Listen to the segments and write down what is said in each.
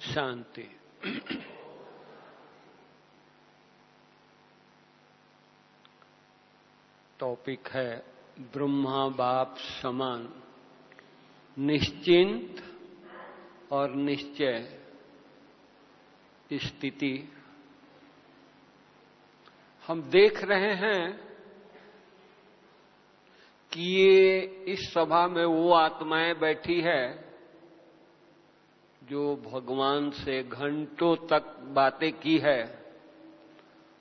शांति। Topic है ब्रह्मा बाप समान, निश्चिंत और निश्चय स्थिति। हम देख रहे हैं कि ये इस सभा में वो आत्माएं बैठी है जो भगवान से घंटों तक बातें की है,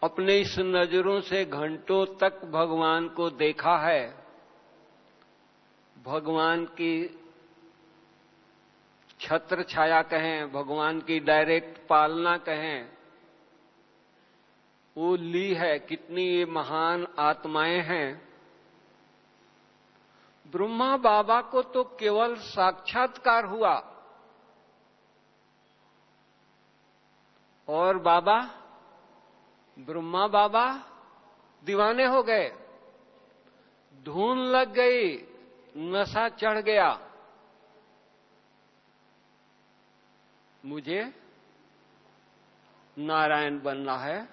अपने इस नजरों से घंटों तक भगवान को देखा है, भगवान की छत्र छाया कहें, भगवान की डायरेक्ट पालना कहें, वो ली है। कितनी ये महान आत्माएं हैं। ब्रह्मा बाबा को तो केवल साक्षात्कार हुआ और ब्रह्मा बाबा दीवाने हो गए, धुन लग गई, नशा चढ़ गया। मुझे नारायण बनना है,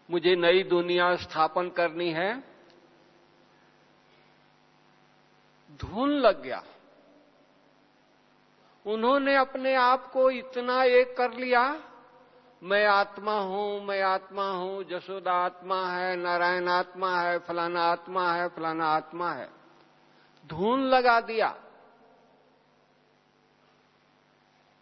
मुझे नई दुनिया स्थापन करनी है। धुन लग गया। उन्होंने अपने आप को इतना एक कर लिया, मैं आत्मा हूं, मैं आत्मा हूं, जसोदा आत्मा है, नारायण आत्मा है, फलाना आत्मा है, फलाना आत्मा है। धुन लगा दिया।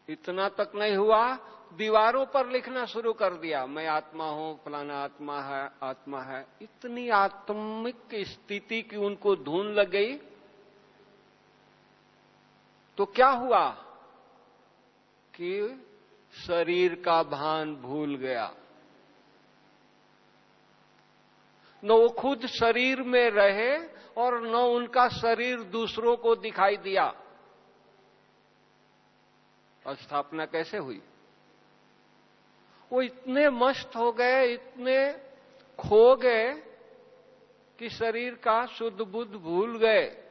इतना तक नहीं हुआ, दीवारों पर लिखना शुरू कर दिया, मैं आत्मा हूं, फलाना आत्मा है, आत्मा है। इतनी आत्मिक स्थिति की उनको धुन लग गई। तो क्या हुआ कि शरीर का भान भूल गया। न वो खुद शरीर में रहे और न उनका शरीर दूसरों को दिखाई दिया। स्थापना कैसे हुई? वो इतने मस्त हो गए, इतने खो गए कि शरीर का शुद्ध बुद्ध भूल गए।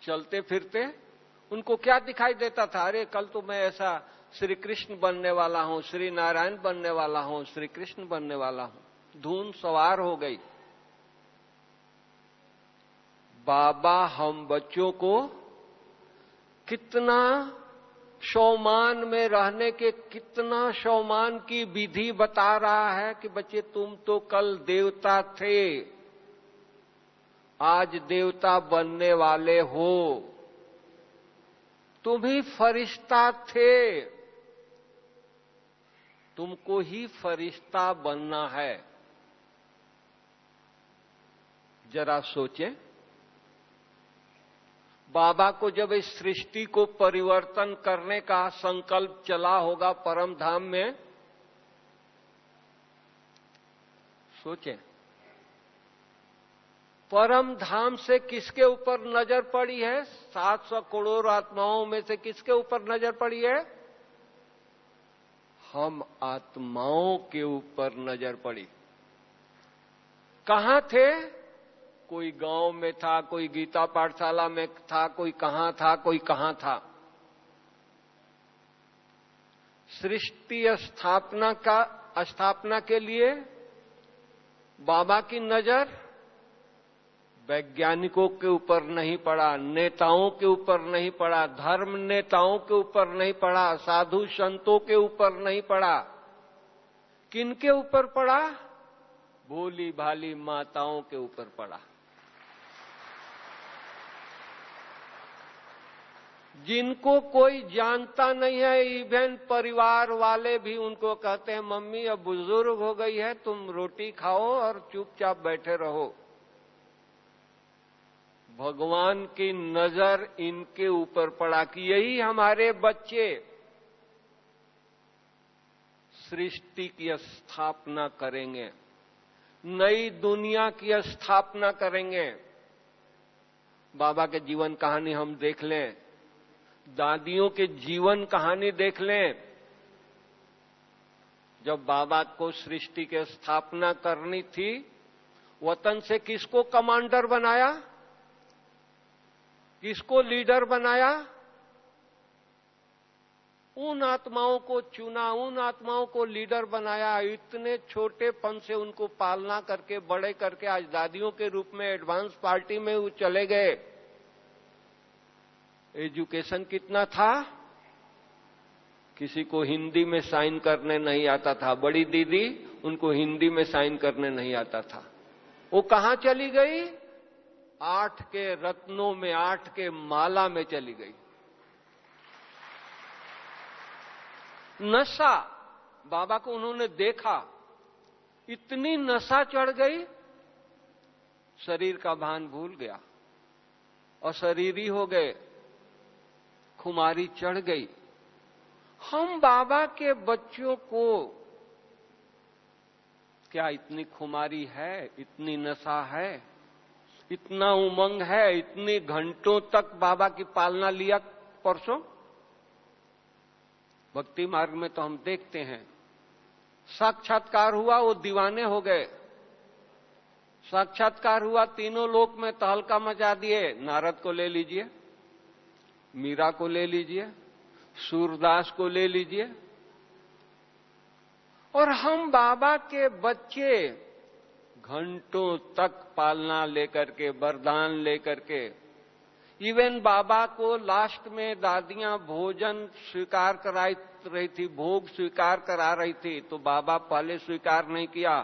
चलते फिरते उनको क्या दिखाई देता था? अरे कल तो मैं ऐसा श्री कृष्ण बनने वाला हूं, श्री नारायण बनने वाला हूं, श्री कृष्ण बनने वाला हूं। धुन सवार हो गई। बाबा हम बच्चों को कितना शौमान में रहने के, कितना शौमान की विधि बता रहा है कि बच्चे तुम तो कल देवता थे, आज देवता बनने वाले हो। तुम ही फरिश्ता थे, तुमको ही फरिश्ता बनना है। जरा सोचें, बाबा को जब इस सृष्टि को परिवर्तन करने का संकल्प चला होगा परम धाम में, सोचें परम धाम से किसके ऊपर नजर पड़ी है? 700 करोड़ आत्माओं में से किसके ऊपर नजर पड़ी है? हम आत्माओं के ऊपर नजर पड़ी। कहां थे? कोई गांव में था, कोई गीता पाठशाला में था, कोई कहां था, कोई कहां था। सृष्टि स्थापना के लिए बाबा की नजर वैज्ञानिकों के ऊपर नहीं पड़ा, नेताओं के ऊपर नहीं पड़ा, धर्म नेताओं के ऊपर नहीं पड़ा, साधु संतों के ऊपर नहीं पड़ा। किनके ऊपर पड़ा? भोली भाली माताओं के ऊपर पड़ा, जिनको कोई जानता नहीं है। इवन परिवार वाले भी उनको कहते हैं, मम्मी अब बुजुर्ग हो गई है, तुम रोटी खाओ और चुपचाप बैठे रहो। भगवान की नजर इनके ऊपर पड़ा कि यही हमारे बच्चे सृष्टि की स्थापना करेंगे, नई दुनिया की स्थापना करेंगे। बाबा के जीवन कहानी हम देख लें, दादियों के जीवन कहानी देख लें। जब बाबा को सृष्टि की स्थापना करनी थी, वतन से किसको कमांडर बनाया, किसको लीडर बनाया? उन आत्माओं को चुना, उन आत्माओं को लीडर बनाया। इतने छोटेपन से उनको पालना करके बड़े करके आज दादियों के रूप में एडवांस पार्टी में वो चले गए। एजुकेशन कितना था? किसी को हिंदी में साइन करने नहीं आता था। बड़ी दीदी, उनको हिंदी में साइन करने नहीं आता था। वो कहां चली गई? 8 के रत्नों में, 8 के माला में चली गई। नशा, बाबा को उन्होंने देखा, इतनी नशा चढ़ गई, शरीर का भान भूल गया, अशरीरी हो गए, खुमारी चढ़ गई। हम बाबा के बच्चों को क्या इतनी खुमारी है, इतनी नशा है, इतना उमंग है, इतने घंटों तक बाबा की पालना लिया? परसों भक्ति मार्ग में तो हम देखते हैं, साक्षात्कार हुआ, वो दीवाने हो गए। साक्षात्कार हुआ, तीनों लोक में तहलका मचा दिए। नारद को ले लीजिए, मीरा को ले लीजिए, सूरदास को ले लीजिए। और हम बाबा के बच्चे घंटों तक पालना लेकर के, वरदान लेकर के, इवन बाबा को लास्ट में दादियां भोजन स्वीकार करा रही थी, भोग स्वीकार करा रही थी, तो बाबा पहले स्वीकार नहीं किया।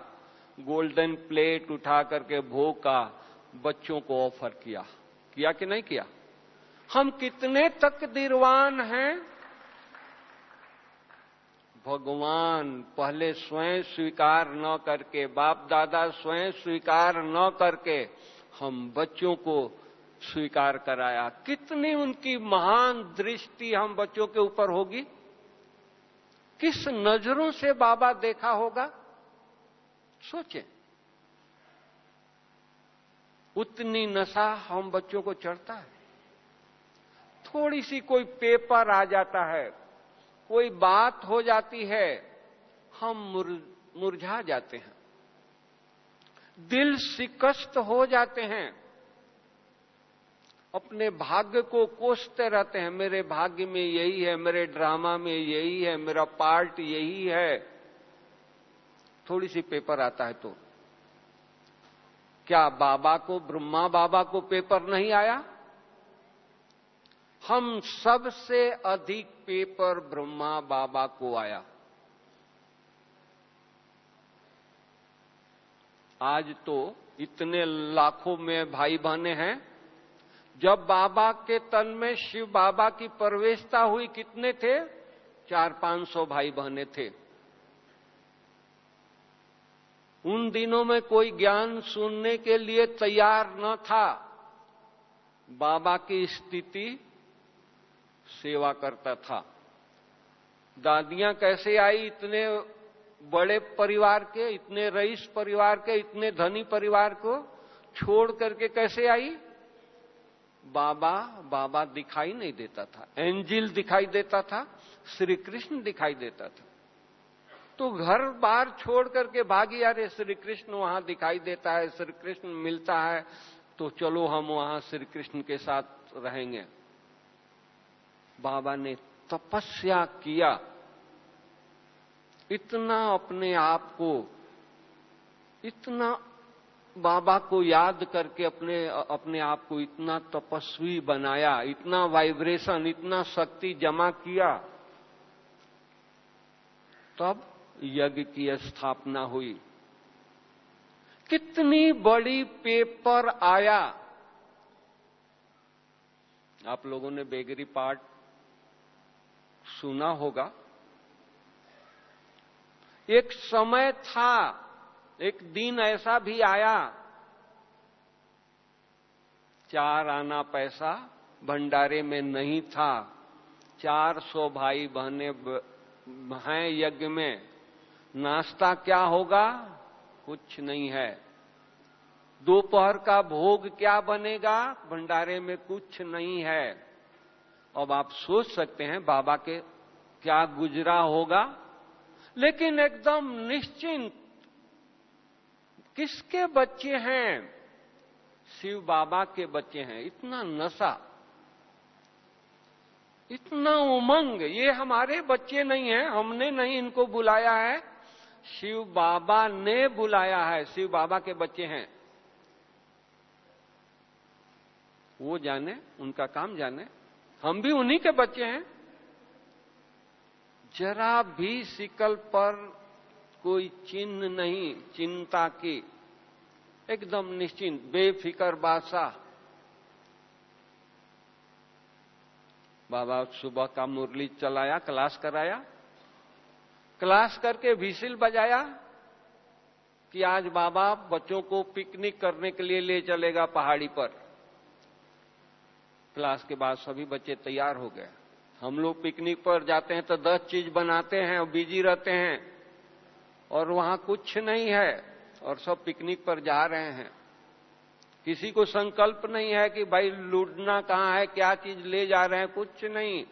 गोल्डन प्लेट उठा करके भोग का बच्चों को ऑफर किया। किया कि नहीं किया? हम कितने तकदीरवान हैं। भगवान पहले स्वयं स्वीकार न करके, बाप दादा स्वयं स्वीकार न करके हम बच्चों को स्वीकार कराया। कितनी उनकी महान दृष्टि हम बच्चों के ऊपर होगी। किस नजरों से बाबा देखा होगा, सोचें। उतनी नशा हम बच्चों को चढ़ता है। थोड़ी सी कोई पेपर आ जाता है, कोई बात हो जाती है, हम मुरझा जाते हैं, दिल शिकस्त हो जाते हैं, अपने भाग्य को कोसते रहते हैं। मेरे भाग्य में यही है, मेरे ड्रामा में यही है, मेरा पार्ट यही है। थोड़ी सी पेपर आता है तो क्या बाबा को, ब्रह्मा बाबा को पेपर नहीं आया? हम सबसे अधिक पेपर ब्रह्मा बाबा को आया। आज तो इतने लाखों में भाई बहने हैं। जब बाबा के तन में शिव बाबा की प्रवेशता हुई, कितने थे? 400-500 भाई बहने थे। उन दिनों में कोई ज्ञान सुनने के लिए तैयार न था। बाबा की स्थिति सेवा करता था। दादियां कैसे आई इतने बड़े परिवार के, इतने रईस परिवार के, इतने धनी परिवार को छोड़ करके कैसे आई? बाबा दिखाई नहीं देता था। एंजिल दिखाई देता था, श्री कृष्ण दिखाई देता था। तो घर बार छोड़ करके भागी। अरे श्री कृष्ण वहां दिखाई देता है, श्री कृष्ण मिलता है, तो चलो हम वहां श्री कृष्ण के साथ रहेंगे। बाबा ने तपस्या किया, इतना अपने आप को, इतना बाबा को याद करके अपने आप को इतना तपस्वी बनाया, इतना वाइब्रेशन, इतना शक्ति जमा किया, तब यज्ञ की स्थापना हुई। कितनी बड़ी पेपर आया। आप लोगों ने बेगरी पाठ सुना होगा। एक समय था, एक दिन ऐसा भी आया, 4 आना पैसा भंडारे में नहीं था। 400 भाई बहने हैं यज्ञ में। नाश्ता क्या होगा? कुछ नहीं है। दोपहर का भोग क्या बनेगा, भंडारे में कुछ नहीं है। अब आप सोच सकते हैं बाबा के क्या गुजरा होगा, लेकिन एकदम निश्चिंत। किसके बच्चे हैं? शिव बाबा के बच्चे हैं। इतना नशा, इतना उमंग, ये हमारे बच्चे नहीं हैं, हमने नहीं इनको बुलाया है, शिव बाबा ने बुलाया है। शिव बाबा के बच्चे हैं, वो जाने, उनका काम जाने, हम भी उन्हीं के बच्चे हैं। जरा भी शिकल पर कोई चिन्ह नहीं चिंता की, एकदम निश्चिंत, बेफिक्र बादशाह। बाबा सुबह का मुरली चलाया, क्लास कराया, क्लास करके व्हिसिल बजाया कि आज बाबा बच्चों को पिकनिक करने के लिए ले चलेगा पहाड़ी पर। क्लास के बाद सभी बच्चे तैयार हो गए। हम लोग पिकनिक पर जाते हैं तो 10 चीज बनाते हैं और बिजी रहते हैं, और वहां कुछ नहीं है और सब पिकनिक पर जा रहे हैं। किसी को संकल्प नहीं है कि भाई लूटना कहां है, क्या चीज ले जा रहे हैं, कुछ नहीं।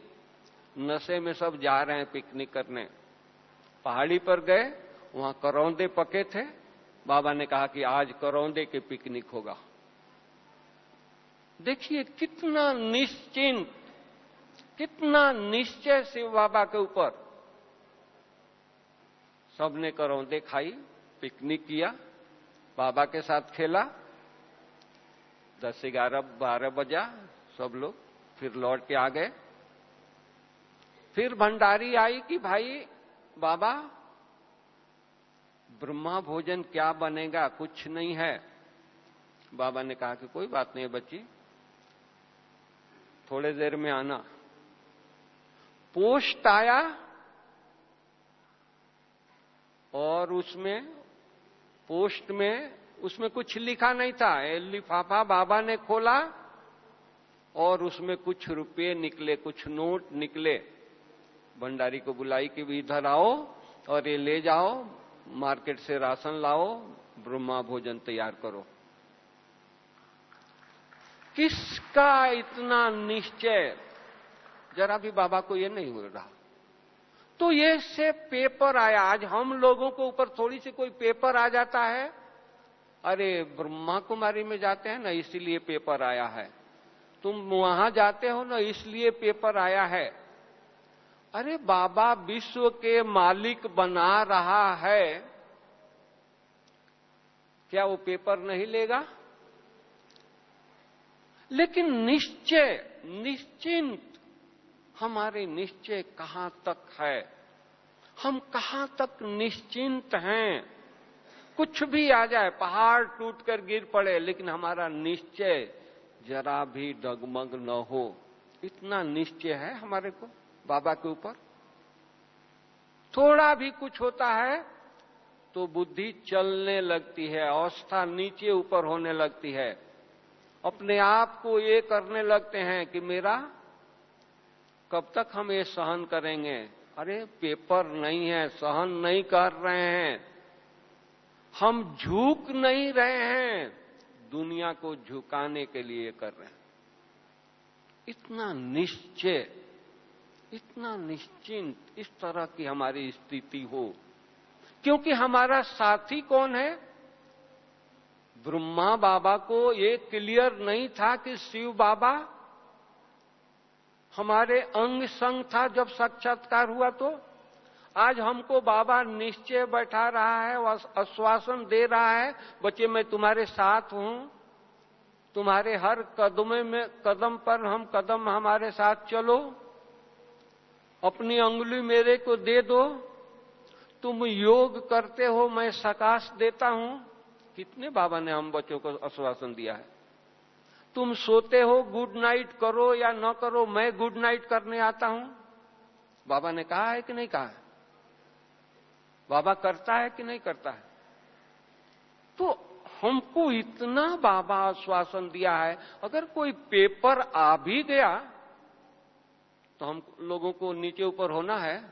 नशे में सब जा रहे हैं पिकनिक करने। पहाड़ी पर गए, वहां करौंदे पके थे। बाबा ने कहा कि आज करौंदे की पिकनिक होगा। देखिए कितना निश्चिंत, कितना निश्चय शिव बाबा के ऊपर। सबने करौंदे खाई, पिकनिक किया, बाबा के साथ खेला। 10, 11, 12 बजा, सब लोग फिर लौट के आ गए। फिर भंडारी आई कि भाई बाबा ब्रह्मा भोजन क्या बनेगा, कुछ नहीं है। बाबा ने कहा कि कोई बात नहीं बच्ची, थोड़े देर में आना। पोस्ट आया और पोस्ट में उसमें कुछ लिखा नहीं था। लिफाफा बाबा ने खोला और उसमें कुछ रुपये निकले, कुछ नोट निकले। भंडारी को बुलाई कि भी इधर आओ और ये ले जाओ, मार्केट से राशन लाओ, ब्रह्मा भोजन तैयार करो। किसका इतना निश्चय, जरा भी बाबा को ये नहीं हो रहा। तो ये से पेपर आया। आज हम लोगों को ऊपर थोड़ी सी कोई पेपर आ जाता है, अरे ब्रह्मा कुमारी में जाते हैं ना इसलिए पेपर आया है, तुम वहां जाते हो ना इसलिए पेपर आया है। अरे बाबा विश्व के मालिक बना रहा है, क्या वो पेपर नहीं लेगा? लेकिन निश्चय, निश्चिंत, हमारे निश्चय कहां तक है, हम कहां तक निश्चिंत हैं? कुछ भी आ जाए, पहाड़ टूटकर गिर पड़े, लेकिन हमारा निश्चय जरा भी डगमग न हो, इतना निश्चय है हमारे को बाबा के ऊपर। थोड़ा भी कुछ होता है तो बुद्धि चलने लगती है, अवस्था नीचे ऊपर होने लगती है, अपने आप को ये करने लगते हैं कि मेरा कब तक हम ये सहन करेंगे। अरे पेपर नहीं है, सहन नहीं कर रहे हैं, हम झुक नहीं रहे हैं, दुनिया को झुकाने के लिए कर रहे हैं। इतना निश्चय, इतना निश्चिंत, इस तरह की हमारी स्थिति हो। क्योंकि हमारा साथी कौन है? ब्रह्मा बाबा को ये क्लियर नहीं था कि शिव बाबा हमारे अंग संग था जब साक्षात्कार हुआ। तो आज हमको बाबा निश्चय बैठा रहा है, आश्वासन दे रहा है, बच्चे मैं तुम्हारे साथ हूं, तुम्हारे हर कदम पर हम कदम हमारे साथ चलो, अपनी अंगुली मेरे को दे दो, तुम योग करते हो मैं सकाश देता हूं। कितने बाबा ने हम बच्चों को आश्वासन दिया है। तुम सोते हो, गुड नाइट करो या न करो, मैं गुड नाइट करने आता हूं। बाबा ने कहा है कि नहीं कहा है? बाबा करता है कि नहीं करता है? तो हमको इतना बाबा आश्वासन दिया है, अगर कोई पेपर आ भी गया तो हम लोगों को नीचे ऊपर होना है,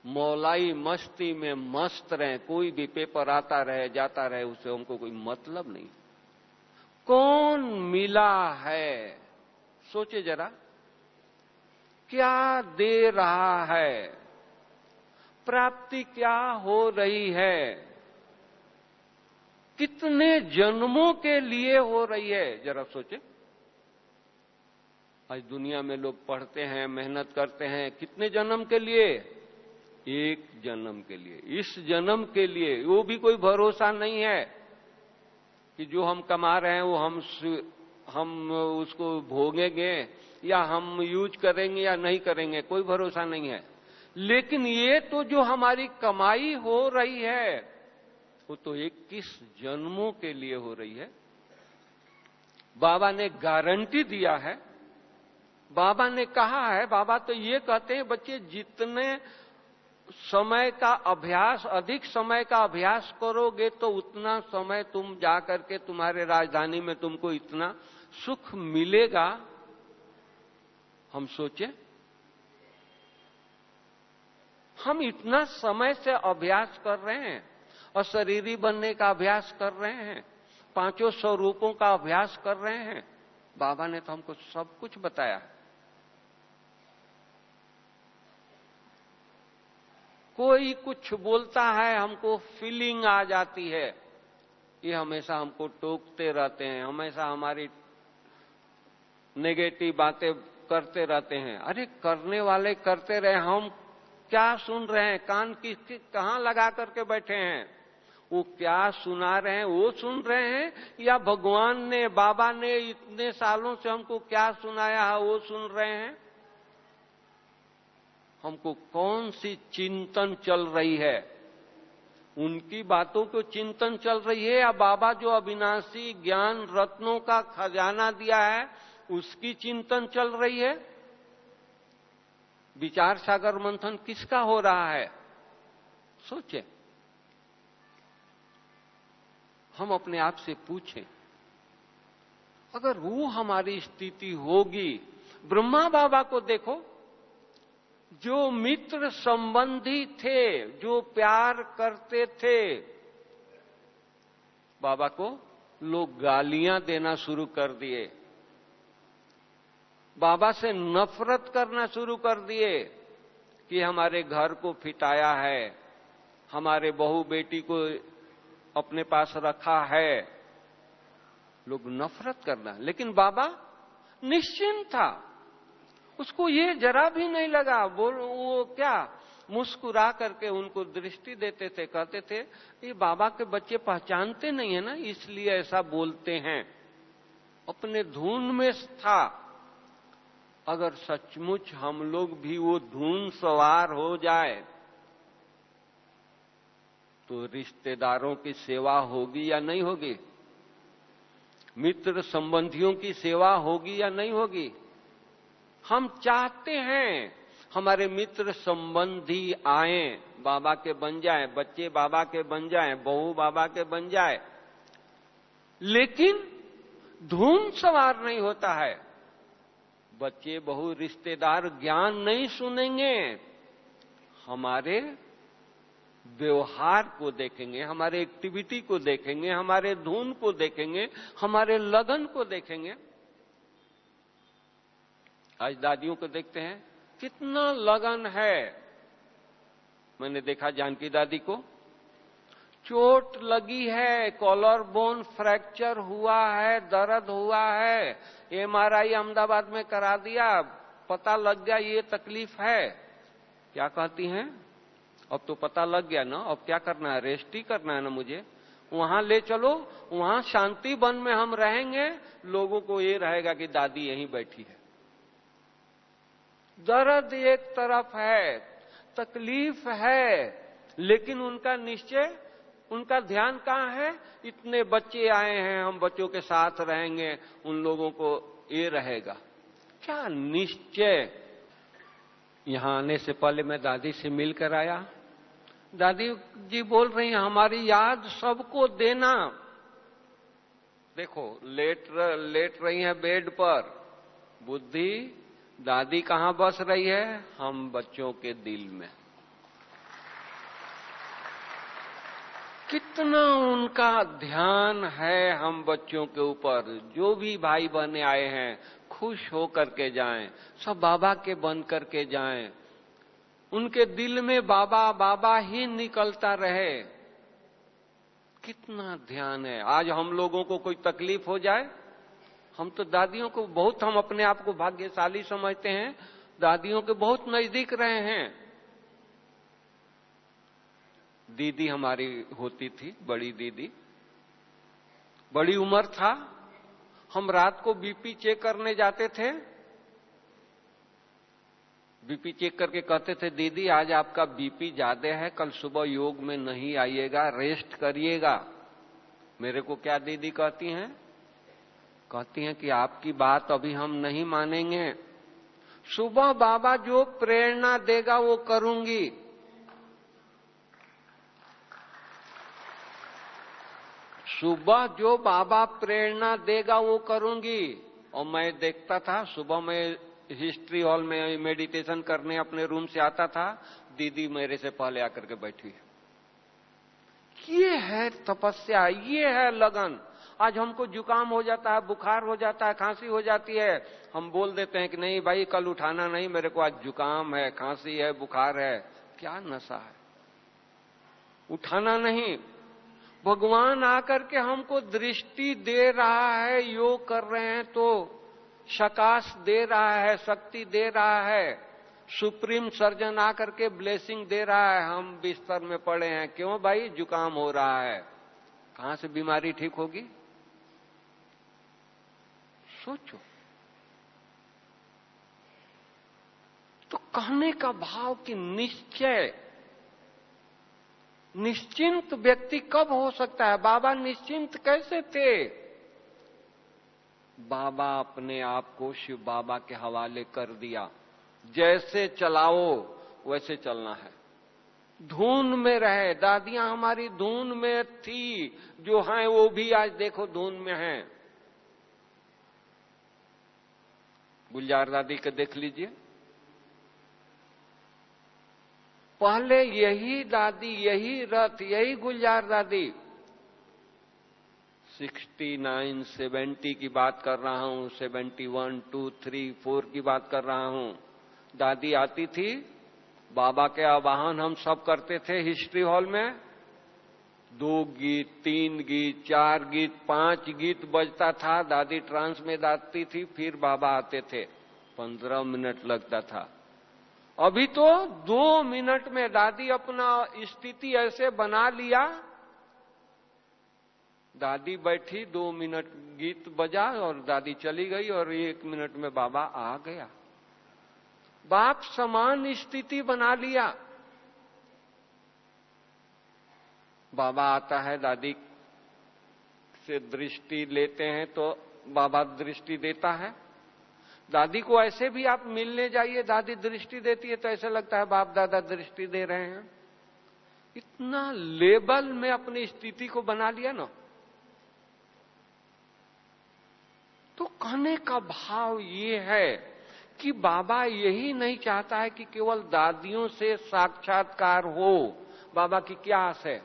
मौलाई मस्ती में मस्त रहे, कोई भी पेपर आता रहे जाता रहे, उससे हमको कोई मतलब नहीं। कौन मिला है? सोचे जरा, क्या दे रहा है? प्राप्ति क्या हो रही है? कितने जन्मों के लिए हो रही है? जरा सोचे। आज दुनिया में लोग पढ़ते हैं, मेहनत करते हैं, कितने जन्म के लिए? एक जन्म के लिए। इस जन्म के लिए वो भी कोई भरोसा नहीं है कि जो हम कमा रहे हैं वो हम उसको भोगेंगे या हम यूज करेंगे या नहीं करेंगे, कोई भरोसा नहीं है। लेकिन ये तो जो हमारी कमाई हो रही है वो तो 21 जन्मों के लिए हो रही है। बाबा ने गारंटी दिया है, बाबा ने कहा है। बाबा तो ये कहते हैं, बच्चे जितने समय का अभ्यास, अधिक समय का अभ्यास करोगे तो उतना समय तुम जाकर के तुम्हारे राजधानी में तुमको इतना सुख मिलेगा। हम सोचे, हम इतना समय से अभ्यास कर रहे हैं, अशरीरी बनने का अभ्यास कर रहे हैं, 5 स्वरूपों का अभ्यास कर रहे हैं। बाबा ने तो हमको सब कुछ बताया। कोई कुछ बोलता है, हमको फीलिंग आ जाती है, ये हमेशा हमको टोकते रहते हैं, हमेशा हमारी नेगेटिव बातें करते रहते हैं। अरे करने वाले करते रहे, हम क्या सुन रहे हैं? कान कहां लगा करके बैठे हैं? वो क्या सुना रहे हैं वो सुन रहे हैं, या भगवान ने, बाबा ने इतने सालों से हमको क्या सुनाया है वो सुन रहे हैं? हमको कौन सी चिंतन चल रही है? उनकी बातों को चिंतन चल रही है, या बाबा जो अविनाशी ज्ञान रत्नों का खजाना दिया है उसकी चिंतन चल रही है? विचार सागर मंथन किसका हो रहा है? सोचे। हम अपने आप से पूछें, अगर वो हमारी स्थिति होगी। ब्रह्मा बाबा को देखो, जो मित्र संबंधी थे, जो प्यार करते थे, बाबा को लोग गालियां देना शुरू कर दिए, बाबा से नफरत करना शुरू कर दिए कि हमारे घर को फिटाया है, हमारे बहू बेटी को अपने पास रखा है, लोग नफरत करना। लेकिन बाबा निश्चिंत था, उसको ये जरा भी नहीं लगा। वो क्या मुस्कुरा करके उनको दृष्टि देते थे, कहते थे ये बाबा के बच्चे पहचानते नहीं है ना, इसलिए ऐसा बोलते हैं। अपने धुन में था। अगर सचमुच हम लोग भी वो धुन सवार हो जाए तो रिश्तेदारों की सेवा होगी या नहीं होगी? मित्र संबंधियों की सेवा होगी या नहीं होगी? हम चाहते हैं हमारे मित्र संबंधी आए, बाबा के बन जाए, बच्चे बाबा के बन जाए, बहू बाबा के बन जाए, लेकिन धुन सवार नहीं होता है। बच्चे बहू रिश्तेदार ज्ञान नहीं सुनेंगे, हमारे व्यवहार को देखेंगे, हमारे एक्टिविटी को देखेंगे, हमारे धुन को देखेंगे, हमारे लगन को देखेंगे। आज दादियों को देखते हैं कितना लगन है। मैंने देखा जानकी दादी को चोट लगी है, कॉलर बोन फ्रैक्चर हुआ है, दर्द हुआ है, एमआरआई अहमदाबाद में करा दिया, पता लग गया ये तकलीफ है। क्या कहती हैं? अब तो पता लग गया ना, अब क्या करना है? रेस्ट ही करना है ना मुझे। वहां ले चलो, वहां शांति वन में हम रहेंगे, लोगों को ये रहेगा कि दादी यहीं बैठी है। दर्द एक तरफ है, तकलीफ है, लेकिन उनका निश्चय, उनका ध्यान कहां है? इतने बच्चे आए हैं, हम बच्चों के साथ रहेंगे, उन लोगों को ये रहेगा। क्या निश्चय। यहां आने से पहले मैं दादी से मिलकर आया। दादी जी बोल रही हैं हमारी याद सबको देना। देखो लेट रही हैं बेड पर, बुद्धि दादी कहां बस रही है? हम बच्चों के दिल में। कितना उनका ध्यान है हम बच्चों के ऊपर। जो भी भाई बहने आए हैं खुश होकर के जाएं, सब बाबा के बन करके जाएं, उनके दिल में बाबा बाबा ही निकलता रहे। कितना ध्यान है। आज हम लोगों को कोई तकलीफ हो जाए, हम तो दादियों को बहुत, हम अपने आप को भाग्यशाली समझते हैं, दादियों के बहुत नजदीक रहे हैं। दीदी हमारी होती थी, बड़ी दीदी, बड़ी उम्र था, हम रात को बीपी चेक करने जाते थे, बीपी चेक करके कहते थे दीदी आज आपका बीपी ज्यादा है, कल सुबह योग में नहीं आइएगा, रेस्ट करिएगा। मेरे को क्या दीदी कहती हैं? कहती हैं कि आपकी बात अभी हम नहीं मानेंगे, सुबह बाबा जो प्रेरणा देगा वो करूंगी। सुबह जो बाबा प्रेरणा देगा वो करूंगी। और मैं देखता था, सुबह में हिस्ट्री हॉल में मेडिटेशन करने अपने रूम से आता था, दीदी मेरे से पहले आकर के बैठी है। ये है तपस्या, ये है लगन। आज हमको जुकाम हो जाता है, बुखार हो जाता है, खांसी हो जाती है, हम बोल देते हैं कि नहीं भाई कल उठाना नहीं, मेरे को आज जुकाम है, खांसी है, बुखार है। क्या नशा है, उठाना नहीं। भगवान आकर के हमको दृष्टि दे रहा है, योग कर रहे हैं तो शकाश दे रहा है, शक्ति दे रहा है, सुप्रीम सर्जन आकर के ब्लेसिंग दे रहा है। हम बिस्तर में पड़े हैं, क्यों भाई जुकाम हो रहा है, कहां से बीमारी ठीक होगी? सोचो। तो कहने का भाव कि निश्चय, निश्चिंत व्यक्ति कब हो सकता है? बाबा निश्चिंत कैसे थे? बाबा अपने आप को शिव बाबा के हवाले कर दिया, जैसे चलाओ वैसे चलना है। धुन में रहे, दादियां हमारी धुन में थी, जो हैं वो भी आज देखो धुन में हैं। गुलजार दादी के देख लीजिए, पहले यही दादी, यही रथ, यही गुलजार दादी, 69, 70 की बात कर रहा हूं, 71, 2, 3, 4 की बात कर रहा हूं। दादी आती थी, बाबा के आवाहन हम सब करते थे हिस्ट्री हॉल में, 2 गीत, 3 गीत, 4 गीत, 5 गीत बजता था, दादी ट्रांस में गाती थी, फिर बाबा आते थे, 15 मिनट लगता था। अभी तो 2 मिनट में दादी अपना स्थिति ऐसे बना लिया, दादी बैठी, 2 मिनट गीत बजा और दादी चली गई और 1 मिनट में बाबा आ गया। बाप समान स्थिति बना लिया। बाबा आता है, दादी से दृष्टि लेते हैं तो बाबा दृष्टि देता है। दादी को ऐसे भी आप मिलने जाइए, दादी दृष्टि देती है तो ऐसा लगता है बाप दादा दृष्टि दे रहे हैं। इतना लेवल में अपनी स्थिति को बना लिया ना। तो कहने का भाव ये है कि बाबा यही नहीं चाहता है कि केवल दादियों से साक्षात्कार हो। बाबा की क्या आस है?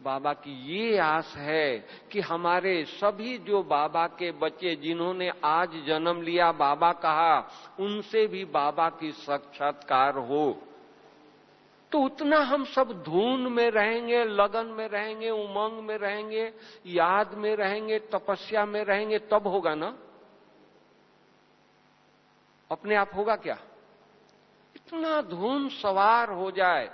बाबा की ये आस है कि हमारे सभी जो बाबा के बच्चे जिन्होंने आज जन्म लिया, बाबा कहा, उनसे भी बाबा की साक्षात्कार हो। तो उतना हम सब धुन में रहेंगे, लगन में रहेंगे, उमंग में रहेंगे, याद में रहेंगे, तपस्या में रहेंगे, तब होगा ना। अपने आप होगा क्या? इतना धुन सवार हो जाए,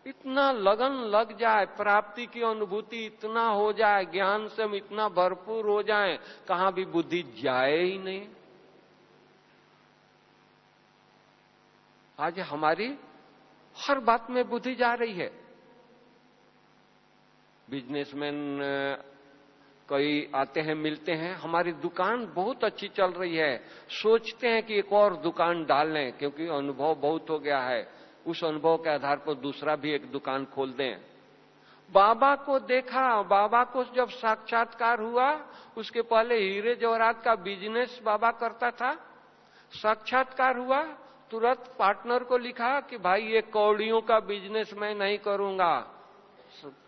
इतना लगन लग जाए, प्राप्ति की अनुभूति इतना हो जाए, ज्ञान से हम इतना भरपूर हो जाए, कहां भी बुद्धि जाए ही नहीं। आज हमारी हर बात में बुद्धि जा रही है। बिजनेसमैन कई आते हैं, मिलते हैं, हमारी दुकान बहुत अच्छी चल रही है, सोचते हैं कि एक और दुकान डाल लें क्योंकि अनुभव बहुत हो गया है, उस अनुभव के आधार पर दूसरा भी एक दुकान खोल दें। बाबा को देखा, बाबा को जब साक्षात्कार हुआ, उसके पहले हीरे जवाहरात का बिजनेस बाबा करता था, साक्षात्कार हुआ, तुरंत पार्टनर को लिखा कि भाई ये कौड़ियों का बिजनेस मैं नहीं करूंगा,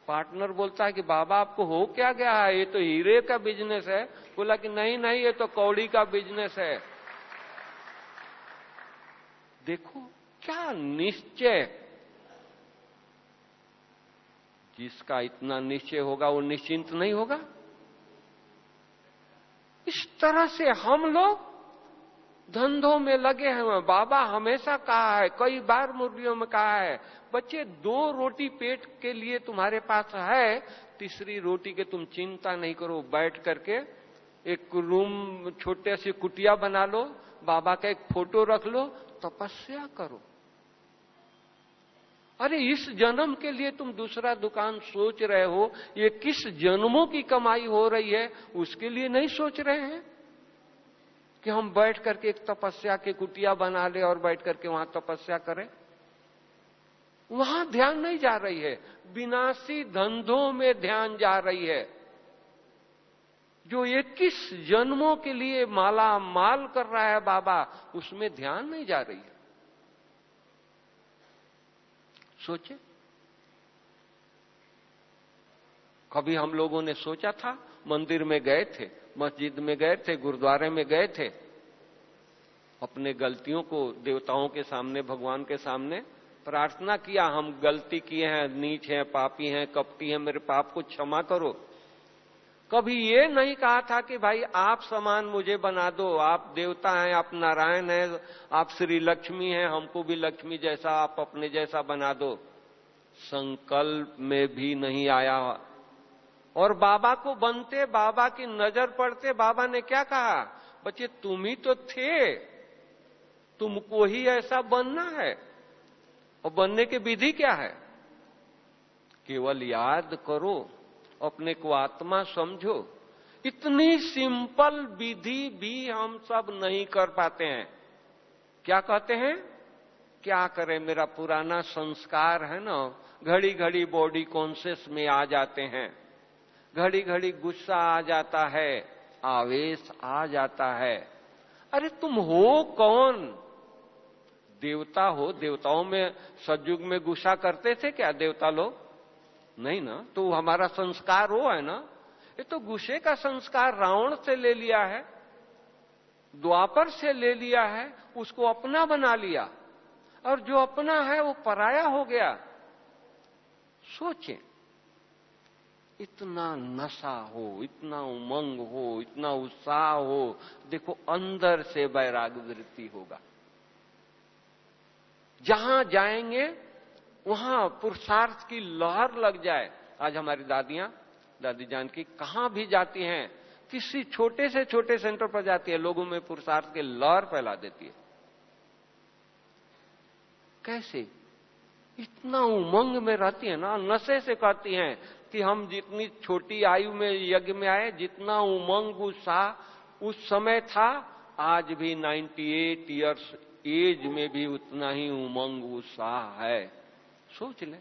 पार्टनर बोलता है कि बाबा आपको हो क्या गया है, ये तो हीरे का बिजनेस है। बोला कि नहीं नहीं, ये तो कौड़ी का बिजनेस है। देखो क्या निश्चय। जिसका इतना निश्चय होगा वो निश्चिंत नहीं होगा। इस तरह से हम लोग धंधों में लगे हैं। बाबा हमेशा कहा है, कई बार मुरलियों में कहा है, बच्चे 2 रोटी पेट के लिए तुम्हारे पास है, तीसरी रोटी के तुम चिंता नहीं करो। बैठ करके एक रूम, छोटे से कुटिया बना लो, बाबा का एक फोटो रख लो, तपस्या करो। अरे इस जन्म के लिए तुम दूसरा दुकान सोच रहे हो, ये किस जन्मों की कमाई हो रही है, उसके लिए नहीं सोच रहे हैं कि हम बैठ करके एक तपस्या की कुटिया बना ले और बैठ करके वहां तपस्या करें। वहां ध्यान नहीं जा रही है, विनाशी धंधों में ध्यान जा रही है। जो 21 जन्मों के लिए माला माल कर रहा है बाबा, उसमें ध्यान नहीं जा रही है। सोचे, कभी हम लोगों ने सोचा था, मंदिर में गए थे, मस्जिद में गए थे, गुरुद्वारे में गए थे, अपने गलतियों को देवताओं के सामने, भगवान के सामने प्रार्थना किया, हम गलती किए हैं, नीच हैं, पापी हैं, कपटी हैं, मेरे पाप को क्षमा करो। कभी ये नहीं कहा था कि भाई आप समान मुझे बना दो, आप देवता हैं, आप नारायण हैं, आप श्री लक्ष्मी हैं, हमको भी लक्ष्मी जैसा, आप अपने जैसा बना दो। संकल्प में भी नहीं आया। और बाबा को बनते, बाबा की नजर पड़ते, बाबा ने क्या कहा, बच्चे तुम ही तो थे, तुमको ही ऐसा बनना है। और बनने की विधि क्या है, केवल याद करो, अपने को आत्मा समझो। इतनी सिंपल विधि भी हम सब नहीं कर पाते हैं। क्या कहते हैं, क्या करें, मेरा पुराना संस्कार है ना, घड़ी घड़ी बॉडी कॉन्शियस में आ जाते हैं, घड़ी घड़ी गुस्सा आ जाता है, आवेश आ जाता है। अरे तुम हो कौन, देवता हो। देवताओं में सतयुग में गुस्सा करते थे क्या देवता लोग? नहीं ना। तो हमारा संस्कार वो है ना। ये तो गुस्से का संस्कार रावण से ले लिया है, द्वापर से ले लिया है, उसको अपना बना लिया, और जो अपना है वो पराया हो गया। सोचें, इतना नशा हो, इतना उमंग हो, इतना उत्साह हो, देखो अंदर से वैराग्य वृत्ति होगा। जहां जाएंगे वहां पुरुषार्थ की लहर लग जाए। आज हमारी दादियां, दादी जान की कहां भी जाती हैं, किसी छोटे से छोटे सेंटर पर जाती है, लोगों में पुरुषार्थ की लहर फैला देती है। कैसे? इतना उमंग में रहती है ना, नशे से कहती हैं कि हम जितनी छोटी आयु में यज्ञ में आए, जितना उमंग उत्साह उस समय था, आज भी 98 इयर्स एज में भी उतना ही उमंग उत्साह है। सोच लें।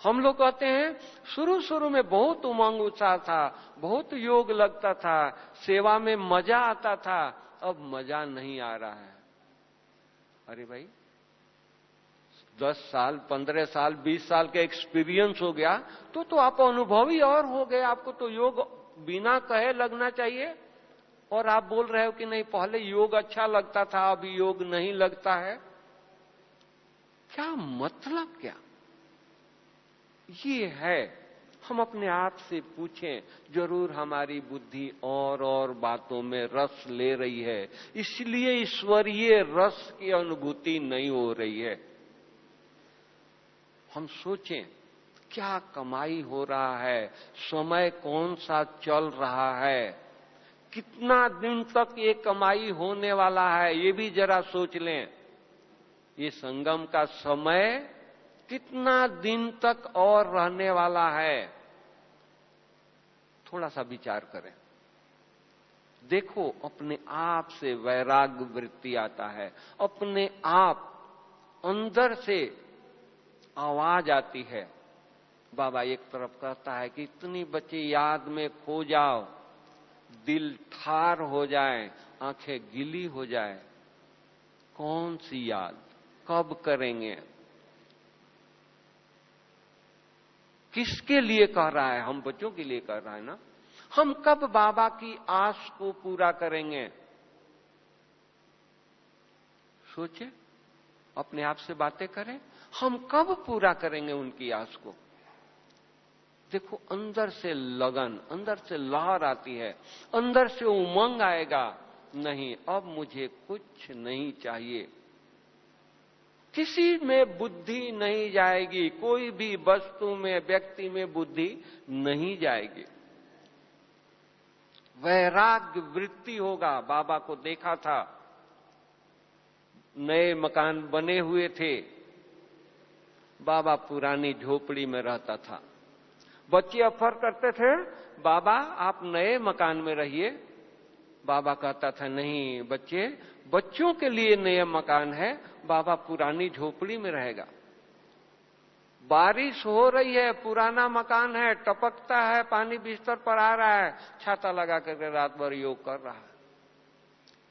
हम लोग कहते हैं शुरू शुरू में बहुत उमंग उत्साह था, बहुत योग लगता था, सेवा में मजा आता था, अब मजा नहीं आ रहा है। अरे भाई 10 साल, 15 साल, 20 साल का एक्सपीरियंस हो गया तो आप अनुभवी और हो गए, आपको तो योग बिना कहे लगना चाहिए। और आप बोल रहे हो कि नहीं पहले योग अच्छा लगता था, अभी योग नहीं लगता है। क्या मतलब, क्या ये है? हम अपने आप से पूछें, जरूर हमारी बुद्धि और बातों में रस ले रही है, इसलिए ईश्वरीय रस की अनुभूति नहीं हो रही है। हम सोचें, क्या कमाई हो रहा है, समय कौन सा चल रहा है, कितना दिन तक ये कमाई होने वाला है, ये भी जरा सोच लें। ये संगम का समय कितना दिन तक और रहने वाला है, थोड़ा सा विचार करें। देखो अपने आप से वैराग्य वृत्ति आता है, अपने आप अंदर से आवाज आती है। बाबा एक तरफ कहता है कि इतनी बच्चे याद में खो जाओ, दिल ठार हो जाए, आंखें गीली हो जाए। कौन सी याद, कब करेंगे? किसके लिए कह रहा है? हम बच्चों के लिए कह रहा है ना। हम कब बाबा की आस को पूरा करेंगे? सोचे, अपने आप से बातें करें, हम कब पूरा करेंगे उनकी आस को? देखो, अंदर से लगन, अंदर से लहर आती है, अंदर से उमंग आएगा, नहीं अब मुझे कुछ नहीं चाहिए। किसी में बुद्धि नहीं जाएगी, कोई भी वस्तु में, व्यक्ति में बुद्धि नहीं जाएगी। वैराग्य वृत्ति होगा। बाबा को देखा था, नए मकान बने हुए थे, बाबा पुरानी झोपड़ी में रहता था। बच्चे ऑफर करते थे, बाबा आप नए मकान में रहिए। बाबा कहता था, नहीं बच्चे, बच्चों के लिए नया मकान है, बाबा पुरानी झोपड़ी में रहेगा। बारिश हो रही है, पुराना मकान है, टपकता है, पानी बिस्तर पर आ रहा है, छाता लगा करके रात भर योग कर रहा है।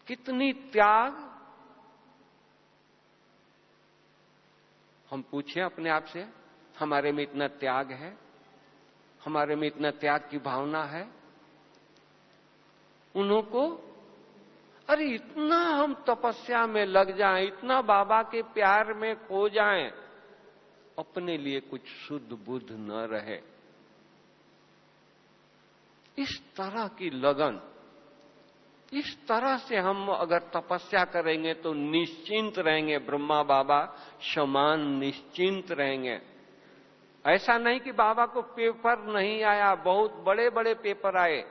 कितनी त्याग! हम पूछें अपने आप से, हमारे में इतना त्याग है? हमारे में इतना त्याग की भावना है? उनको अरे इतना हम तपस्या में लग जाएं, इतना बाबा के प्यार में खो जाएं, अपने लिए कुछ शुद्ध बुद्ध न रहे। इस तरह की लगन, इस तरह से हम अगर तपस्या करेंगे तो निश्चिंत रहेंगे। ब्रह्मा बाबा समान निश्चिंत रहेंगे। ऐसा नहीं कि बाबा को पेपर नहीं आया, बहुत बड़े बड़े पेपर आए।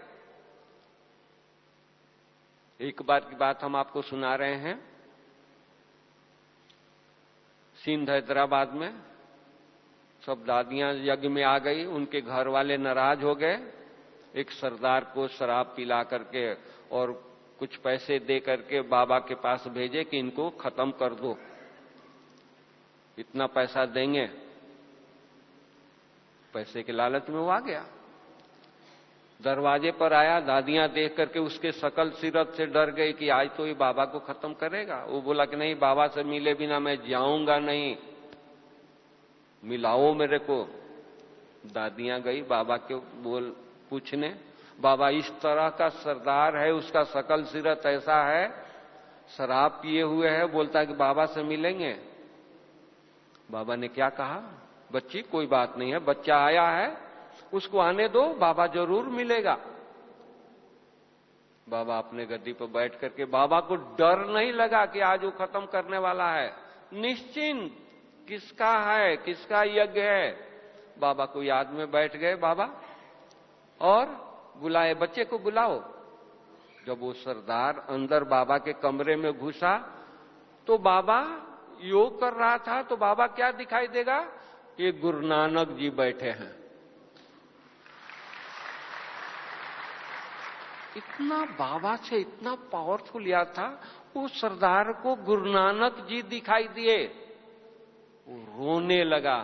एक बार की बात हम आपको सुना रहे हैं। सिंध हैदराबाद में सब दादियां यज्ञ में आ गई, उनके घर वाले नाराज हो गए। एक सरदार को शराब पिला करके और कुछ पैसे दे करके बाबा के पास भेजे कि इनको खत्म कर दो, इतना पैसा देंगे। पैसे के लालच में वो आ गया। दरवाजे पर आया, दादियां देख करके उसके शकल सीरत से डर गई कि आज तो ये बाबा को खत्म करेगा। वो बोला कि नहीं, बाबा से मिले बिना मैं जाऊंगा नहीं, मिलाओ मेरे को। दादियां गई बाबा के बोल पूछने, बाबा इस तरह का सरदार है, उसका शकल सीरत ऐसा है, शराब पिए हुए है, बोलता है कि बाबा से मिलेंगे। बाबा ने क्या कहा, बच्ची कोई बात नहीं है, बच्चा आया है, उसको आने दो, बाबा जरूर मिलेगा। बाबा अपने गद्दी पर बैठ करके, बाबा को डर नहीं लगा कि आज वो खत्म करने वाला है। निश्चिंत, किसका है, किसका यज्ञ है। बाबा को याद में बैठ गए बाबा और बुलाए, बच्चे को बुलाओ। जब वो सरदार अंदर बाबा के कमरे में घुसा तो बाबा योग कर रहा था, तो बाबा क्या दिखाई देगा कि गुरु नानक जी बैठे हैं। इतना बाबा से इतना पावरफुल याद था, वो सरदार को गुरु नानक जी दिखाई दिए। वो रोने लगा,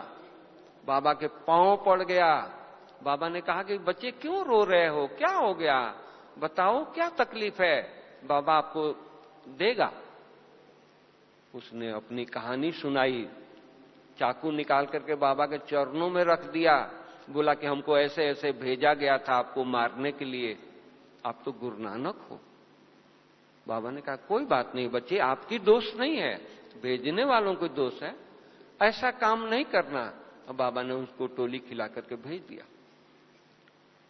बाबा के पांव पड़ गया। बाबा ने कहा कि बच्चे क्यों रो रहे हो, क्या हो गया, बताओ क्या तकलीफ है, बाबा आपको देगा। उसने अपनी कहानी सुनाई, चाकू निकाल करके बाबा के चरणों में रख दिया, बोला कि हमको ऐसे ऐसे भेजा गया था आपको मारने के लिए, आप तो गुरु नानक हो। बाबा ने कहा कोई बात नहीं बच्चे, आपकी दोष नहीं है, भेजने वालों को दोष है, ऐसा काम नहीं करना। अब बाबा ने उसको टोली खिला करके भेज दिया।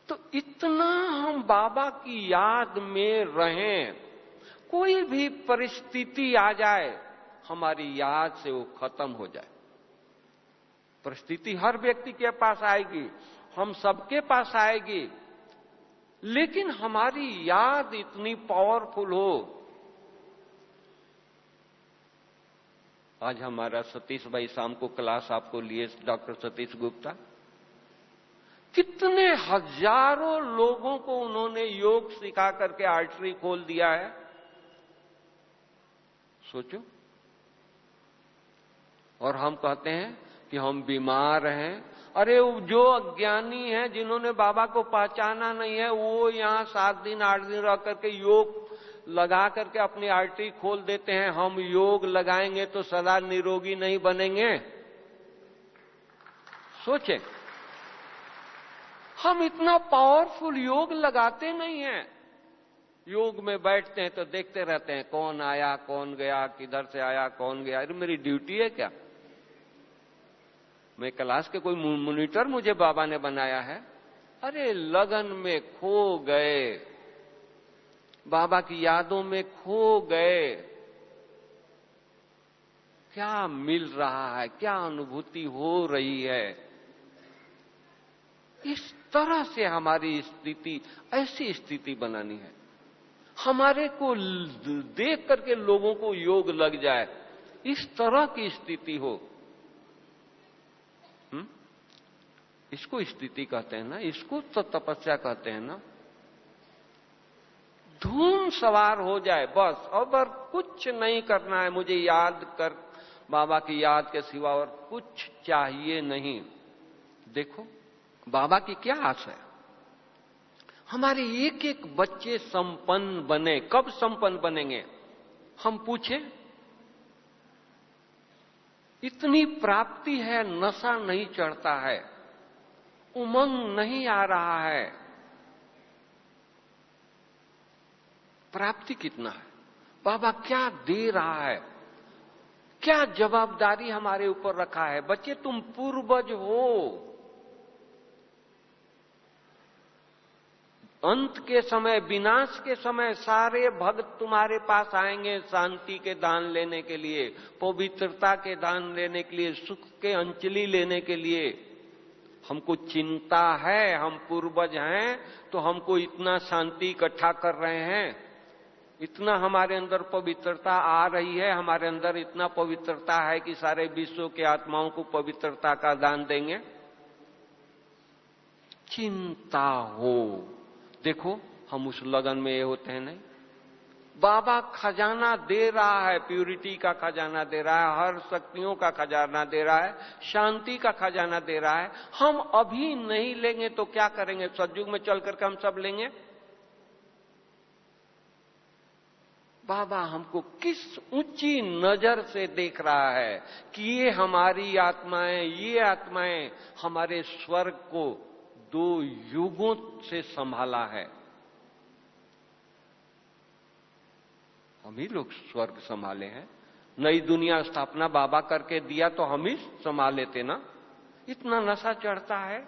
तो इतना हम बाबा की याद में रहें, कोई भी परिस्थिति आ जाए हमारी याद से वो खत्म हो जाए। परिस्थिति हर व्यक्ति के पास आएगी, हम सबके पास आएगी, लेकिन हमारी याद इतनी पावरफुल हो। आज हमारा सतीश भाई शाम को क्लास आपको लिए, डॉक्टर सतीश गुप्ता, कितने हजारों लोगों को उन्होंने योग सिखा करके आर्टरी खोल दिया है, सोचो। और हम कहते हैं कि हम बीमार हैं। अरे जो अज्ञानी हैं, जिन्होंने बाबा को पहचाना नहीं है, वो यहां 7 दिन 8 दिन रह करके योग लगा करके अपनी आर्टरी खोल देते हैं। हम योग लगाएंगे तो सदा निरोगी नहीं बनेंगे, सोचें। हम इतना पावरफुल योग लगाते नहीं हैं। योग में बैठते हैं तो देखते रहते हैं कौन आया कौन गया, किधर से आया कौन गया। अरे मेरी ड्यूटी है क्या? मैं क्लास के कोई मॉनिटर मुझे बाबा ने बनाया है? अरे लगन में खो गए, बाबा की यादों में खो गए, क्या मिल रहा है, क्या अनुभूति हो रही है। इस तरह से हमारी स्थिति, ऐसी स्थिति बनानी है हमारे को देख करके लोगों को योग लग जाए, इस तरह की स्थिति हो। इसको स्थिति कहते हैं ना, इसको तो तपस्या कहते हैं ना। धूम सवार हो जाए बस, और कुछ नहीं करना है, मुझे याद कर, बाबा की याद के सिवा और कुछ चाहिए नहीं। देखो बाबा की क्या आशा है, हमारे एक एक बच्चे संपन्न बने। कब संपन्न बनेंगे? हम पूछे, इतनी प्राप्ति है, नशा नहीं चढ़ता है, उमंग नहीं आ रहा है। प्राप्ति कितना है, बाबा क्या दे रहा है, क्या जवाबदारी हमारे ऊपर रखा है। बच्चे तुम पूर्वज हो, अंत के समय, विनाश के समय सारे भक्त तुम्हारे पास आएंगे शांति के दान लेने के लिए, पवित्रता के दान लेने के लिए, सुख के अंजलि लेने के लिए। हमको चिंता है, हम पूर्वज हैं तो हमको इतना शांति इकट्ठा कर रहे हैं, इतना हमारे अंदर पवित्रता आ रही है, हमारे अंदर इतना पवित्रता है कि सारे विश्व के आत्माओं को पवित्रता का दान देंगे। चिंता हो, देखो हम उस लगन में ये होते हैं नहीं। बाबा खजाना दे रहा है, प्यूरिटी का खजाना दे रहा है, हर शक्तियों का खजाना दे रहा है, शांति का खजाना दे रहा है। हम अभी नहीं लेंगे तो क्या करेंगे? सतयुग में चल करके हम सब लेंगे। बाबा हमको किस ऊंची नजर से देख रहा है कि ये हमारी आत्माएं, ये आत्माएं हमारे स्वर्ग को 2 युगों से संभाला है। हम ही लोग स्वर्ग संभाले हैं। नई दुनिया स्थापना बाबा करके दिया तो हम ही संभाले थे ना। इतना नशा चढ़ता है।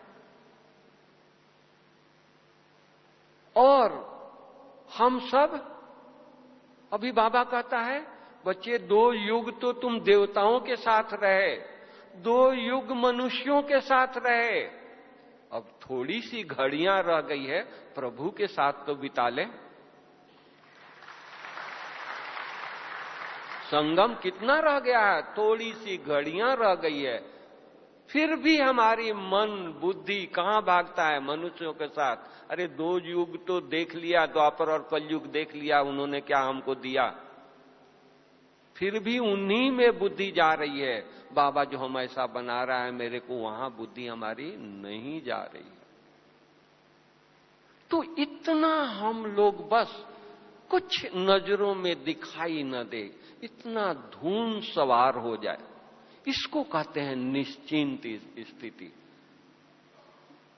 और हम सब, अभी बाबा कहता है बच्चे 2 युग तो तुम देवताओं के साथ रहे, 2 युग मनुष्यों के साथ रहे, अब थोड़ी सी घड़ियां रह गई है, प्रभु के साथ तो बिता ले। संगम कितना रह गया है, थोड़ी सी घड़ियां रह गई है, फिर भी हमारी मन बुद्धि कहां भागता है मनुष्यों के साथ। अरे 2 युग तो देख लिया, द्वापर और कलयुग देख लिया, उन्होंने क्या हमको दिया, फिर भी उन्हीं में बुद्धि जा रही है। बाबा जो हम ऐसा बना रहा है मेरे को, वहां बुद्धि हमारी नहीं जा रही है। तो इतना हम लोग बस कुछ नजरों में दिखाई न दे, इतना धूम सवार हो जाए, इसको कहते हैं निश्चिंत स्थिति,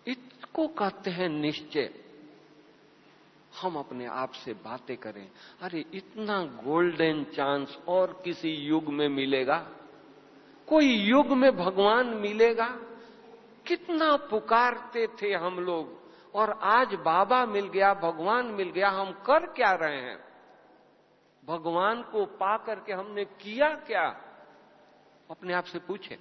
इसको कहते हैं निश्चय। हम अपने आप से बातें करें, अरे इतना गोल्डन चांस और किसी युग में मिलेगा? कोई युग में भगवान मिलेगा? कितना पुकारते थे हम लोग, और आज बाबा मिल गया, भगवान मिल गया, हम कर क्या रहे हैं? भगवान को पा करके हमने किया क्या? अपने आप से पूछे।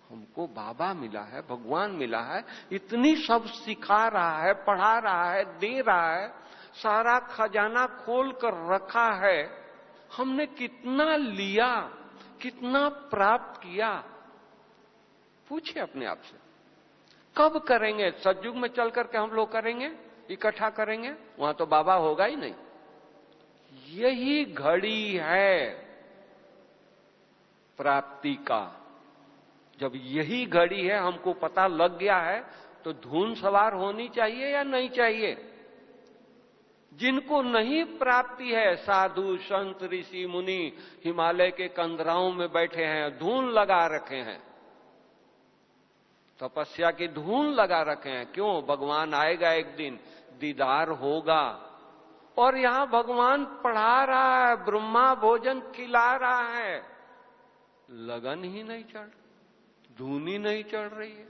हमको बाबा मिला है, भगवान मिला है, इतनी सब सिखा रहा है, पढ़ा रहा है, दे रहा है, सारा खजाना खोल कर रखा है, हमने कितना लिया, कितना प्राप्त किया? पूछे अपने आप से। कब करेंगे? सतयुग में चल करके हम लोग करेंगे, इकट्ठा करेंगे, वहां तो बाबा होगा ही नहीं। यही घड़ी है प्राप्ति का। जब यही घड़ी है, हमको पता लग गया है, तो धून सवार होनी चाहिए या नहीं चाहिए? जिनको नहीं प्राप्ति है, साधु संत ऋषि मुनि हिमालय के कंदराओं में बैठे हैं, धून लगा रखे हैं, तपस्या की धून लगा रखे हैं। क्यों? भगवान आएगा एक दिन, दीदार होगा। और यहां भगवान पढ़ा रहा है, ब्रह्मा भोजन खिला रहा है, लगन ही नहीं चढ़, धून ही नहीं चढ़ रही है।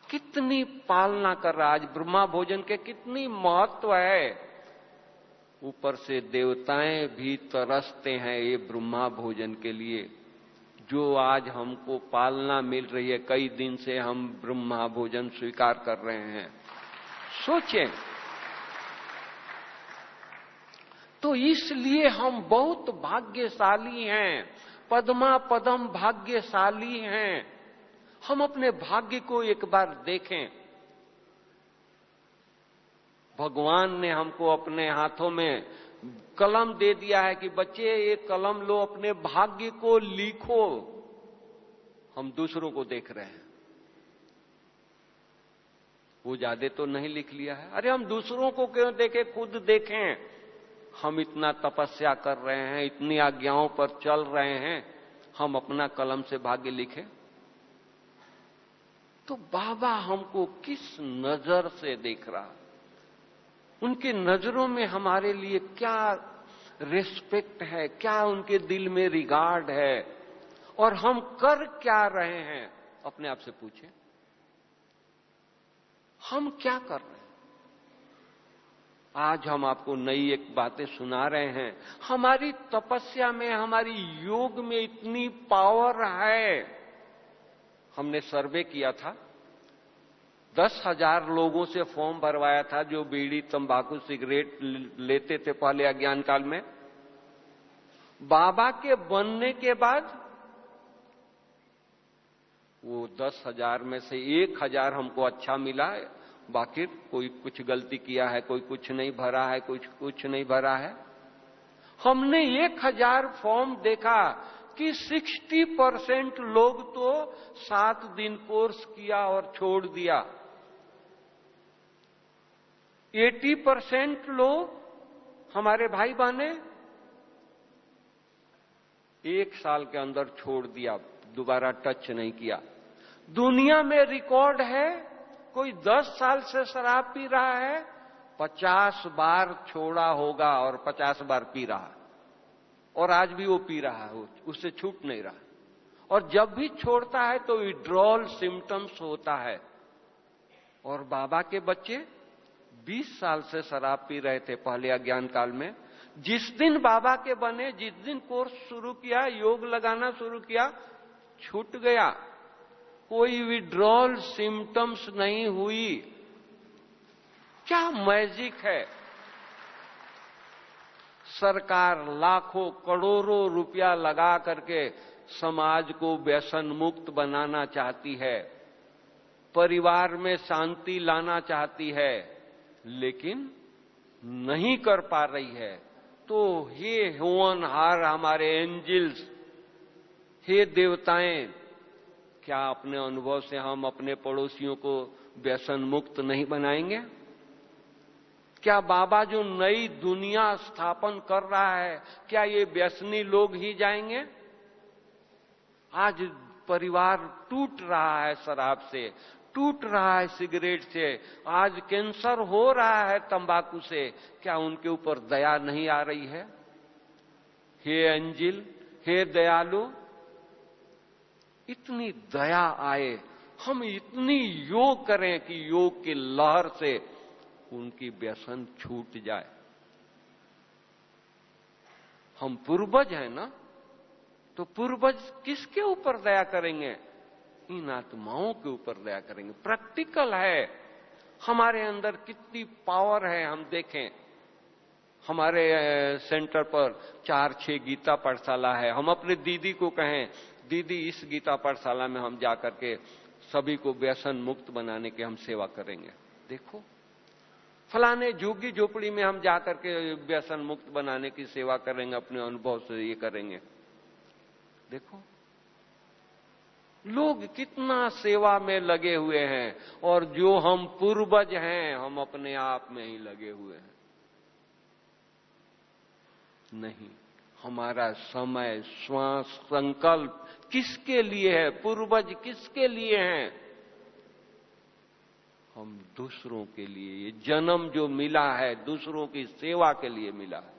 कितनी पालना कर रहा है आज ब्रह्मा भोजन के, कितनी महत्व है। ऊपर से देवताएं भी तरसते हैं ये ब्रह्मा भोजन के लिए, जो आज हमको पालना मिल रही है। कई दिन से हम ब्रह्मा भोजन स्वीकार कर रहे हैं। सोचें, तो इसलिए हम बहुत भाग्यशाली हैं, पद्मा पदम भाग्यशाली हैं। हम अपने भाग्य को एक बार देखें। भगवान ने हमको अपने हाथों में कलम दे दिया है कि बच्चे ये कलम लो, अपने भाग्य को लिखो। हम दूसरों को देख रहे हैं, वो ज्यादा तो नहीं लिख लिया है। अरे हम दूसरों को क्यों देखें, खुद देखें। हम इतना तपस्या कर रहे हैं, इतनी आज्ञाओं पर चल रहे हैं, हम अपना कलम से भाग्य लिखें। तो बाबा हमको किस नजर से देख रहा, उनकी नजरों में हमारे लिए क्या रिस्पेक्ट है, क्या उनके दिल में रिगार्ड है, और हम कर क्या रहे हैं। अपने आप से पूछें, हम क्या कर रहे हैं। आज हम आपको नई एक बातें सुना रहे हैं। हमारी तपस्या में, हमारी योग में इतनी पावर है। हमने सर्वे किया था, 10,000 लोगों से फॉर्म भरवाया था जो बीड़ी तंबाकू सिगरेट लेते थे पहले अज्ञान काल में। बाबा के बनने के बाद वो 10,000 में से 1,000 हमको अच्छा मिला, बाकी कोई कुछ गलती किया है, कोई कुछ नहीं भरा है, कुछ नहीं भरा है। हमने 1,000 फॉर्म देखा कि 60% लोग तो 7 दिन कोर्स किया और छोड़ दिया। 80% लोग हमारे भाई बहने 1 साल के अंदर छोड़ दिया, दोबारा टच नहीं किया। दुनिया में रिकॉर्ड है, कोई 10 साल से शराब पी रहा है, 50 बार छोड़ा होगा और 50 बार पी रहा, और आज भी वो पी रहा है, उससे छूट नहीं रहा। और जब भी छोड़ता है तो विड्रॉल सिम्टम्स होता है। और बाबा के बच्चे 20 साल से शराब पी रहे थे पहले अज्ञान काल में। जिस दिन बाबा के बने, जिस दिन कोर्स शुरू किया, योग लगाना शुरू किया, छूट गया, कोई विड्रॉल सिम्टम्स नहीं हुई। क्या मैजिक है। सरकार लाखों करोड़ों रुपया लगा करके समाज को व्यसन मुक्त बनाना चाहती है, परिवार में शांति लाना चाहती है, लेकिन नहीं कर पा रही है। तो हे होनहार हमारे एंजल्स, हे देवताएं, क्या अपने अनुभव से हम अपने पड़ोसियों को व्यसन मुक्त नहीं बनाएंगे? क्या बाबा जो नई दुनिया स्थापन कर रहा है, क्या ये व्यसनी लोग ही जाएंगे? आज परिवार टूट रहा है शराब से, टूट रहा है सिगरेट से, आज कैंसर हो रहा है तंबाकू से। क्या उनके ऊपर दया नहीं आ रही है? हे अंजिल, हे दयालु, इतनी दया आए, हम इतनी योग करें कि योग की लहर से उनकी व्यसन छूट जाए। हम पूर्वज हैं ना, तो पूर्वज किसके ऊपर दया करेंगे? इन आत्माओं के ऊपर दया करेंगे। प्रैक्टिकल है, हमारे अंदर कितनी पावर है। हम देखें, हमारे सेंटर पर 4-6 गीता पाठशाला है। हम अपने दीदी को कहें, दीदी इस गीता पाठशाला में हम जाकर के सभी को व्यसन मुक्त बनाने की हम सेवा करेंगे। देखो, फलाने झुग्गी झोपड़ी में हम जाकर के व्यसन मुक्त बनाने की सेवा करेंगे, अपने अनुभव से ये करेंगे। देखो, लोग कितना सेवा में लगे हुए हैं, और जो हम पूर्वज हैं, हम अपने आप में ही लगे हुए हैं। नहीं, हमारा समय, श्वास, संकल्प किसके लिए है? पूर्वज किसके लिए हैं? हम दूसरों के लिए। ये जन्म जो मिला है दूसरों की सेवा के लिए मिला है।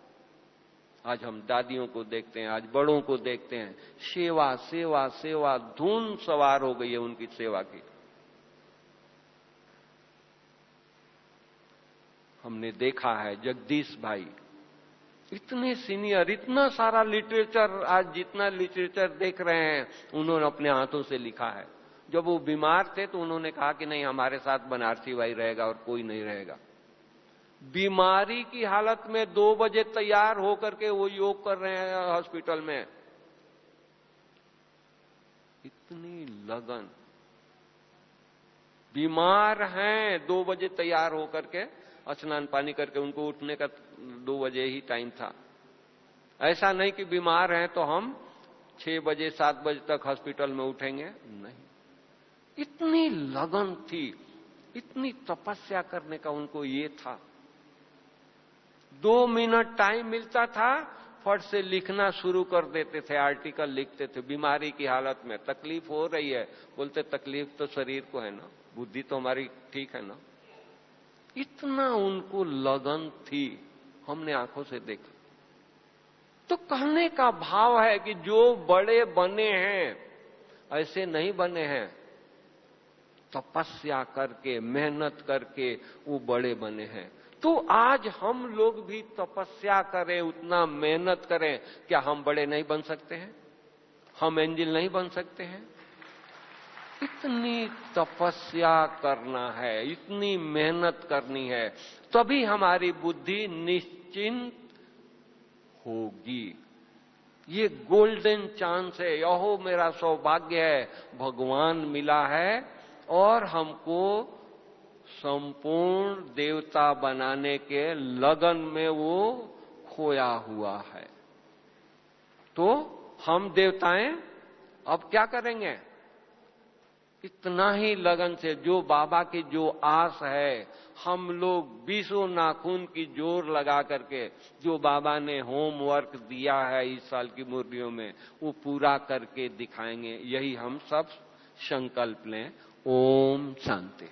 आज हम दादियों को देखते हैं, आज बड़ों को देखते हैं, सेवा सेवा सेवा, धुन सवार हो गई है उनकी सेवा की। हमने देखा है जगदीश भाई इतने सीनियर, इतना सारा लिटरेचर, आज जितना लिटरेचर देख रहे हैं उन्होंने अपने हाथों से लिखा है। जब वो बीमार थे तो उन्होंने कहा कि नहीं, हमारे साथ बनारसी भाई रहेगा और कोई नहीं रहेगा। बीमारी की हालत में 2 बजे तैयार होकर के वो योग कर रहे हैं हॉस्पिटल में। इतनी लगन। बीमार हैं, 2 बजे तैयार होकर के, स्नान पानी करके, उनको उठने का 2 बजे ही टाइम था। ऐसा नहीं कि बीमार हैं तो हम 6 बजे 7 बजे तक हॉस्पिटल में उठेंगे, नहीं। इतनी लगन थी, इतनी तपस्या करने का उनको ये था। 2 मिनट टाइम मिलता था, फट से लिखना शुरू कर देते थे, आर्टिकल लिखते थे। बीमारी की हालत में तकलीफ हो रही है, बोलते तकलीफ तो शरीर को है ना, बुद्धि तो हमारी ठीक है ना। इतना उनको लगन थी, हमने आंखों से देखा। तो कहने का भाव है कि जो बड़े बने हैं ऐसे नहीं बने हैं, तपस्या करके, मेहनत करके वो बड़े बने हैं। तो आज हम लोग भी तपस्या करें, उतना मेहनत करें, क्या हम बड़े नहीं बन सकते हैं? हम एंजल नहीं बन सकते हैं? इतनी तपस्या करना है, इतनी मेहनत करनी है, तभी हमारी बुद्धि निश्चिंत होगी। ये गोल्डन चांस है, यहो मेरा सौभाग्य है, भगवान मिला है और हमको संपूर्ण देवता बनाने के लगन में वो खोया हुआ है। तो हम देवताएं अब क्या करेंगे? इतना ही लगन से, जो बाबा की जो आस है, हम लोग 20 नाखून की जोर लगा करके जो बाबा ने होमवर्क दिया है इस साल की मुरलियों में, वो पूरा करके दिखाएंगे। यही हम सब संकल्प लें। ओम शांति।